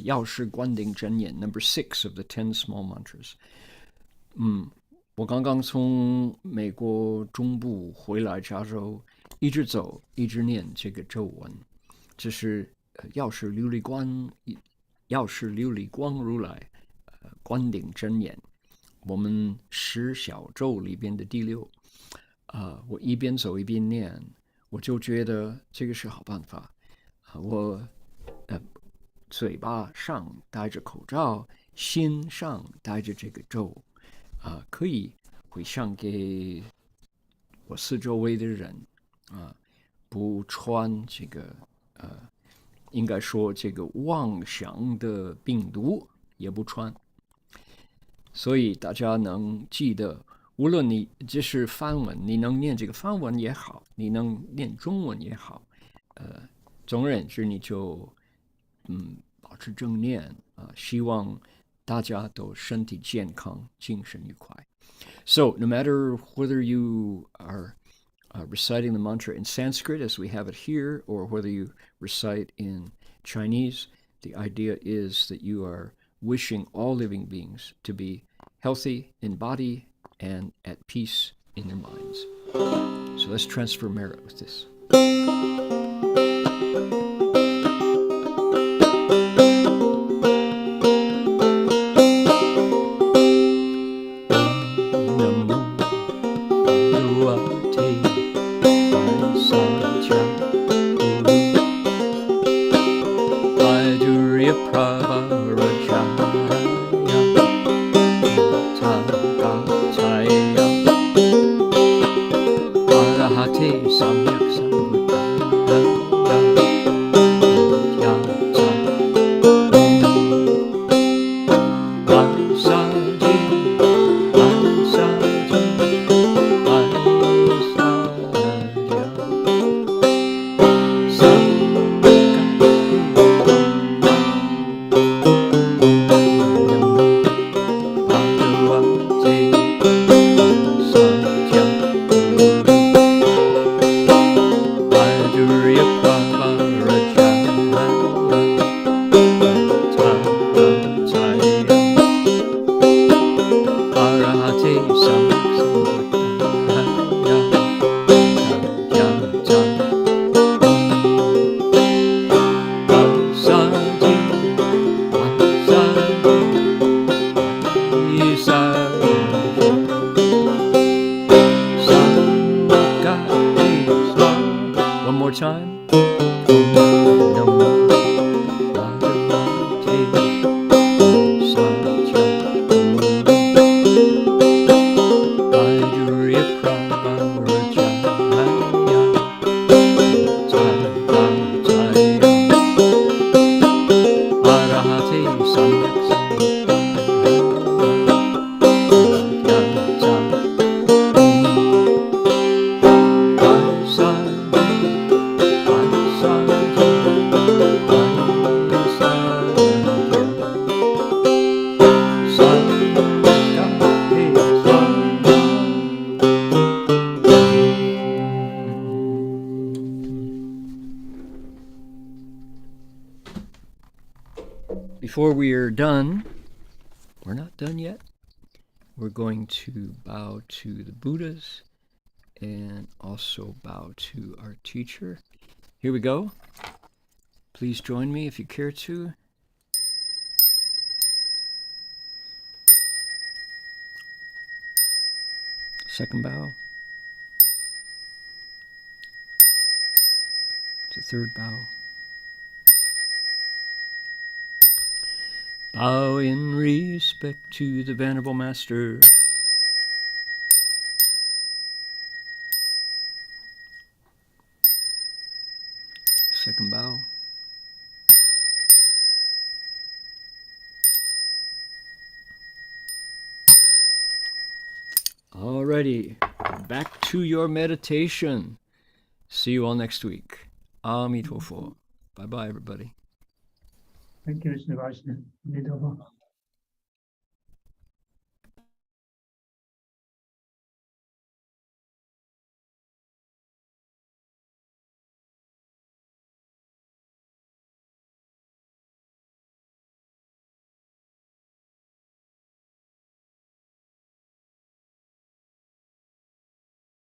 [SPEAKER 4] 药师观顶真言, number 6 of the 10 small mantras. 我刚刚从美国中部回来加州，一直走，一直念这个咒文。这是药师琉璃光如来观顶真言，我们10小咒里边的第6。我一边走一边念，我就觉得这个是好办法。我嘴巴上戴着口罩，心上戴着这个咒，可以回向给我四周围的人，不传这个应该说这个妄想的病毒也不传。所以大家能记得，无论你这是梵文，你能念这个梵文也好，你能念中文也好，总而言之，你就保持正念，希望大家都身体健康，精神愉快。So no matter whether you are reciting the mantra in Sanskrit as we have it here, or whether you recite in Chinese, the idea is that you are wishing all living beings to be healthy in body and at peace in their minds. So let's transfer merit with this. Before we are done, we're not done yet. We're going to bow to the Buddhas and also bow to our teacher. Here we go. Please join me if you care to. Second bow. It's a third bow. Bow in respect to the Venerable Master. Second bow. Alrighty, back to your meditation. See you all next week. Amitofo. Bye-bye, everybody.
[SPEAKER 2] Thank you, Mr. Vice.